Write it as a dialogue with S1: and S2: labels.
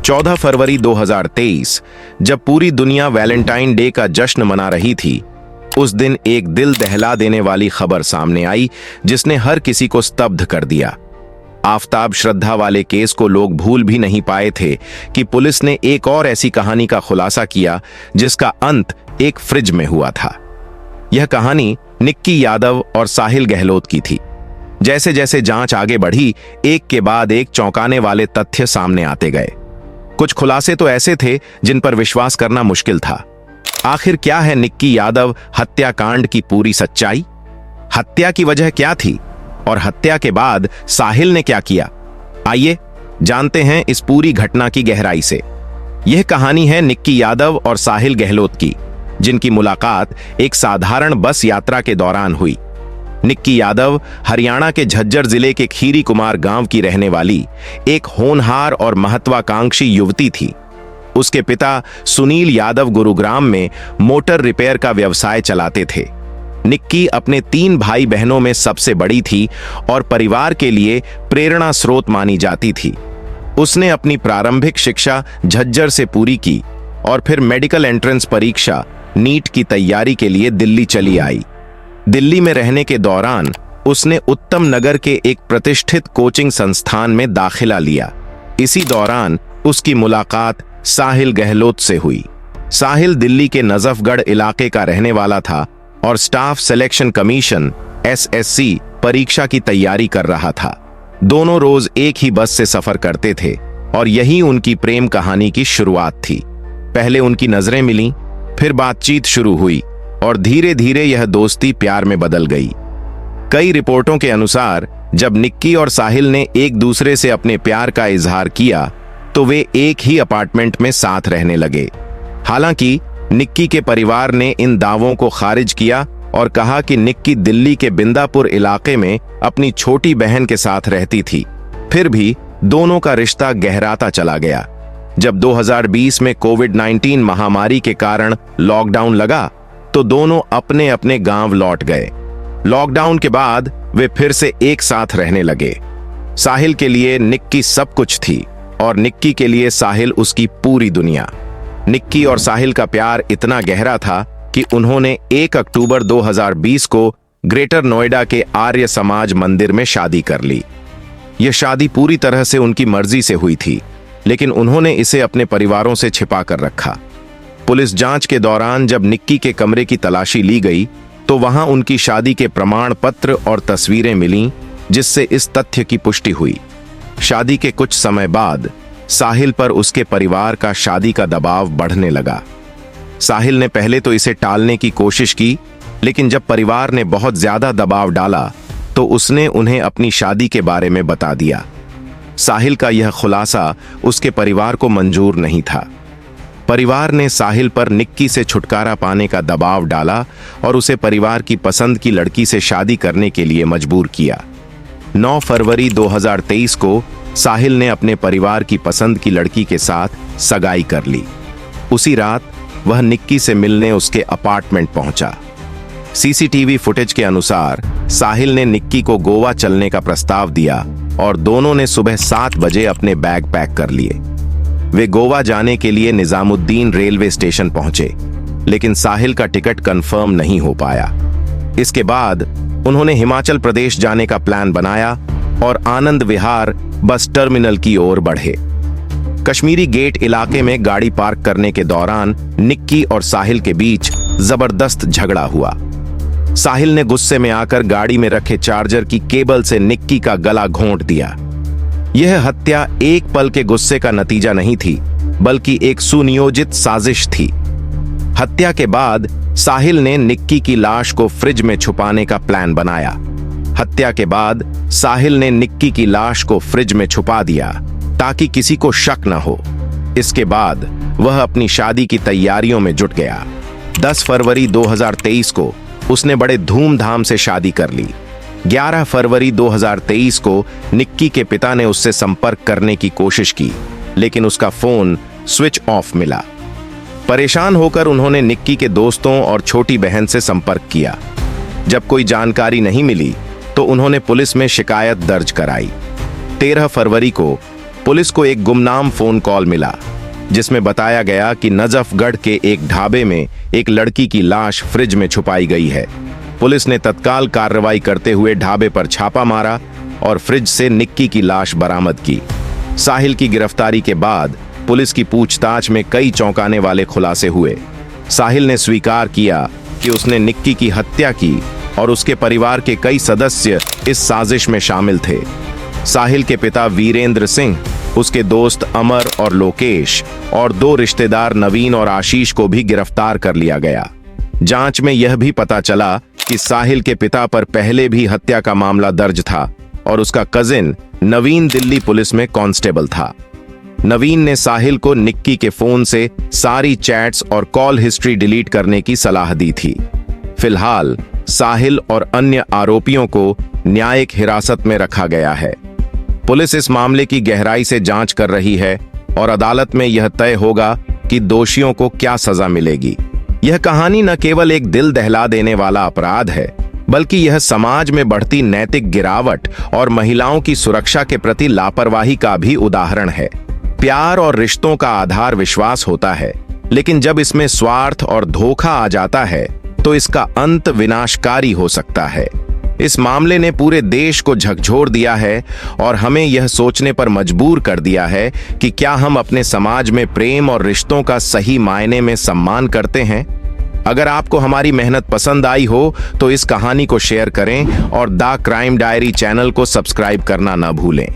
S1: 14 फरवरी 2023 जब पूरी दुनिया वैलेंटाइन डे का जश्न मना रही थी, उस दिन एक दिल दहला देने वाली खबर सामने आई जिसने हर किसी को स्तब्ध कर दिया। आफताब श्रद्धा वाले केस को लोग भूल भी नहीं पाए थे कि पुलिस ने एक और ऐसी कहानी का खुलासा किया जिसका अंत एक फ्रिज में हुआ था। यह कहानी निक्की यादव और साहिल गहलोत की थी। जैसे जैसे जांच आगे बढ़ी, एक के बाद एक चौंकाने वाले तथ्य सामने आते गए। कुछ खुलासे तो ऐसे थे जिन पर विश्वास करना मुश्किल था। आखिर क्या है निक्की यादव हत्याकांड की पूरी सच्चाई? हत्या की वजह क्या थी और हत्या के बाद साहिल ने क्या किया? आइए जानते हैं इस पूरी घटना की गहराई से। यह कहानी है निक्की यादव और साहिल गहलोत की, जिनकी मुलाकात एक साधारण बस यात्रा के दौरान हुई। निक्की यादव हरियाणा के झज्जर जिले के खीरी कुमार गांव की रहने वाली एक होनहार और महत्वाकांक्षी युवती थी। उसके पिता सुनील यादव गुरुग्राम में मोटर रिपेयर का व्यवसाय चलाते थे। निक्की अपने 3 भाई बहनों में सबसे बड़ी थी और परिवार के लिए प्रेरणा स्रोत मानी जाती थी। उसने अपनी प्रारंभिक शिक्षा झज्जर से पूरी की और फिर मेडिकल एंट्रेंस परीक्षा नीट की तैयारी के लिए दिल्ली चली आई। दिल्ली में रहने के दौरान उसने उत्तम नगर के एक प्रतिष्ठित कोचिंग संस्थान में दाखिला लिया। इसी दौरान उसकी मुलाकात साहिल गहलोत से हुई। साहिल दिल्ली के नजफगढ़ इलाके का रहने वाला था और स्टाफ सिलेक्शन कमीशन SSC परीक्षा की तैयारी कर रहा था। दोनों रोज एक ही बस से सफर करते थे और यही उनकी प्रेम कहानी की शुरुआत थी। पहले उनकी नजरें मिलीं, फिर बातचीत शुरू हुई और धीरे धीरे यह दोस्ती प्यार में बदल गई। कई रिपोर्टों के अनुसार जब निक्की और साहिल ने एक दूसरे से अपने प्यार का इजहार किया तो वे एक ही अपार्टमेंट में साथ रहने लगे। हालांकि निक्की के परिवार ने इन दावों को खारिज किया और कहा कि निक्की दिल्ली के बिंदापुर इलाके में अपनी छोटी बहन के साथ रहती थी। फिर भी दोनों का रिश्ता गहराता चला गया। जब 2020 में कोविड-19 महामारी के कारण लॉकडाउन लगा तो दोनों अपने अपने गांव लौट गए। लॉकडाउन के बाद वे फिर से एक साथ रहने लगे। साहिल के लिए निक्की सब कुछ थी और निक्की के लिए साहिल उसकी पूरी दुनिया। निक्की और साहिल का प्यार इतना गहरा था कि उन्होंने 1 अक्टूबर 2020 को ग्रेटर नोएडा के आर्य समाज मंदिर में शादी कर ली। यह शादी पूरी तरह से उनकी मर्जी से हुई थी, लेकिन उन्होंने इसे अपने परिवारों से छिपा कर रखा। पुलिस जांच के दौरान जब निक्की के कमरे की तलाशी ली गई तो वहां उनकी शादी के प्रमाण पत्र और तस्वीरें मिलीं, जिससे इस तथ्य की पुष्टि हुई। शादी के कुछ समय बाद साहिल पर उसके परिवार का शादी का दबाव बढ़ने लगा। साहिल ने पहले तो इसे टालने की कोशिश की, लेकिन जब परिवार ने बहुत ज्यादा दबाव डाला तो उसने उन्हें अपनी शादी के बारे में बता दिया। साहिल का यह खुलासा उसके परिवार को मंजूर नहीं था। परिवार ने साहिल पर निक्की से छुटकारा पाने का दबाव डाला और उसे परिवार की पसंद की लड़की से शादी करने के लिए मजबूर किया। 9 फरवरी 2023 को साहिल ने अपने परिवार की पसंद की लड़की के साथ सगाई कर ली। उसी रात वह निक्की से मिलने उसके अपार्टमेंट पहुंचा। CCTV फुटेज के अनुसार साहिल ने निक्की को गोवा चलने का प्रस्ताव दिया और दोनों ने सुबह 7 बजे अपने बैग पैक कर लिए। वे गोवा जाने के लिए निजामुद्दीन रेलवे स्टेशन पहुंचे, लेकिन साहिल का टिकट कंफर्म नहीं हो पाया। इसके बाद उन्होंने हिमाचल प्रदेश जाने का प्लान बनाया और आनंद विहार बस टर्मिनल की ओर बढ़े। कश्मीरी गेट इलाके में गाड़ी पार्क करने के दौरान निक्की और साहिल के बीच जबरदस्त झगड़ा हुआ। साहिल ने गुस्से में आकर गाड़ी में रखे चार्जर की केबल से निक्की का गला घोंट दिया। यह हत्या एक पल के गुस्से का नतीजा नहीं थी, बल्कि एक सुनियोजित साजिश थी। हत्या के बाद साहिल ने निक्की की लाश को फ्रिज में छुपाने का प्लान बनाया। हत्या के बाद साहिल ने निक्की की लाश को फ्रिज में छुपा दिया ताकि किसी को शक न हो। इसके बाद वह अपनी शादी की तैयारियों में जुट गया। 10 फरवरी 2023 को उसने बड़े धूमधाम से शादी कर ली। 11 फरवरी 2023 को निक्की के पिता ने उससे संपर्क करने की कोशिश की, लेकिन उसका फोन स्विच ऑफ मिला। परेशान होकर उन्होंने निक्की के दोस्तों और छोटी बहन से संपर्क किया। जब कोई जानकारी नहीं मिली तो उन्होंने पुलिस में शिकायत दर्ज कराई। 13 फरवरी को पुलिस को एक गुमनाम फोन कॉल मिला जिसमें बताया गया कि नजफगढ़ के एक ढाबे में एक लड़की की लाश फ्रिज में छुपाई गई है। पुलिस ने तत्काल कार्रवाई करते हुए ढाबे पर छापा मारा और फ्रिज से निक्की की लाश बरामद की। साहिल की गिरफ्तारी के बाद पुलिस की पूछताछ में कई चौंकाने वाले खुलासे हुए। साहिल ने स्वीकार किया कि उसने निक्की की हत्या की और उसके परिवार के कई सदस्य इस साजिश में शामिल थे। साहिल के पिता वीरेंद्र सिंह, उसके दोस्त अमर और लोकेश और 2 रिश्तेदार नवीन और आशीष को भी गिरफ्तार कर लिया गया। जांच में यह भी पता चला कि साहिल के पिता पर पहले भी हत्या का मामला दर्ज था और उसका कजिन नवीन दिल्ली पुलिस में कांस्टेबल था। नवीन ने साहिल को निक्की के फोन से सारी चैट्स और कॉल हिस्ट्री डिलीट करने की सलाह दी थी। फिलहाल साहिल और अन्य आरोपियों को न्यायिक हिरासत में रखा गया है। पुलिस इस मामले की गहराई से जांच कर रही है और अदालत में यह तय होगा कि दोषियों को क्या सजा मिलेगी। यह कहानी न केवल एक दिल दहला देने वाला अपराध है, बल्कि यह समाज में बढ़ती नैतिक गिरावट और महिलाओं की सुरक्षा के प्रति लापरवाही का भी उदाहरण है। प्यार और रिश्तों का आधार विश्वास होता है, लेकिन जब इसमें स्वार्थ और धोखा आ जाता है तो इसका अंत विनाशकारी हो सकता है। इस मामले ने पूरे देश को झकझोर दिया है और हमें यह सोचने पर मजबूर कर दिया है कि क्या हम अपने समाज में प्रेम और रिश्तों का सही मायने में सम्मान करते हैं। अगर आपको हमारी मेहनत पसंद आई हो तो इस कहानी को शेयर करें और द क्राइम डायरी चैनल को सब्सक्राइब करना न भूलें।